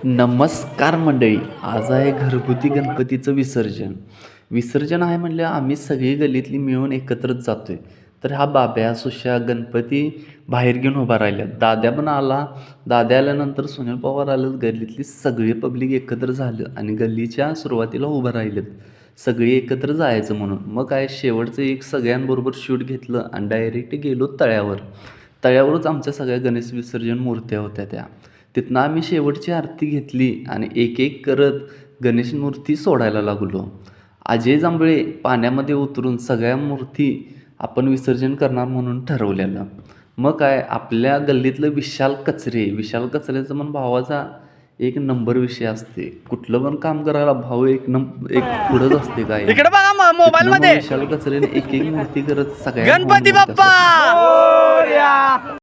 नमस्कार मंडळी, आज आहे घरगुती गणपतीचं विसर्जन आहे म्हणलं आम्ही सगळी गल्लीतली मिळून एकत्रच जातोय. तर हा बाब्या सुश्या गणपती बाहेर घेऊन उभा राहिल्या. दाद्या पण आला. दाद्या आल्यानंतर सुनील पवार आलं. गल्लीतली सगळी पब्लिक एकत्र झालं आणि गल्लीच्या सुरुवातीला उभं राहिलेत सगळी एकत्र जायचं म्हणून. मग काय शेवटचं एक सगळ्यांबरोबर शूट घेतलं आणि डायरेक्ट गेलो तळ्यावरच आमच्या सगळ्या गणेश विसर्जन मूर्त्या होत्या त्या. तिथनं आम्ही शेवटची आरती घेतली आणि एक एक करत गणेश मूर्ती सोडायला लागलो. अजय जांभळे पाण्यामध्ये उतरून सगळ्या मूर्ती आपण विसर्जन करणार म्हणून ठरवलेलं. मग काय आपल्या गल्लीतलं विशाल कचऱ्याचा मन भावाचा एक नंबर विषय असते. कुठलं पण काम करायला भाऊ एक पुढंच असते. काय इकडे बघा मोबाईल मध्ये विशाल कचरेने एक एक मूर्ती करत सगळ्या गणपती बाप्पा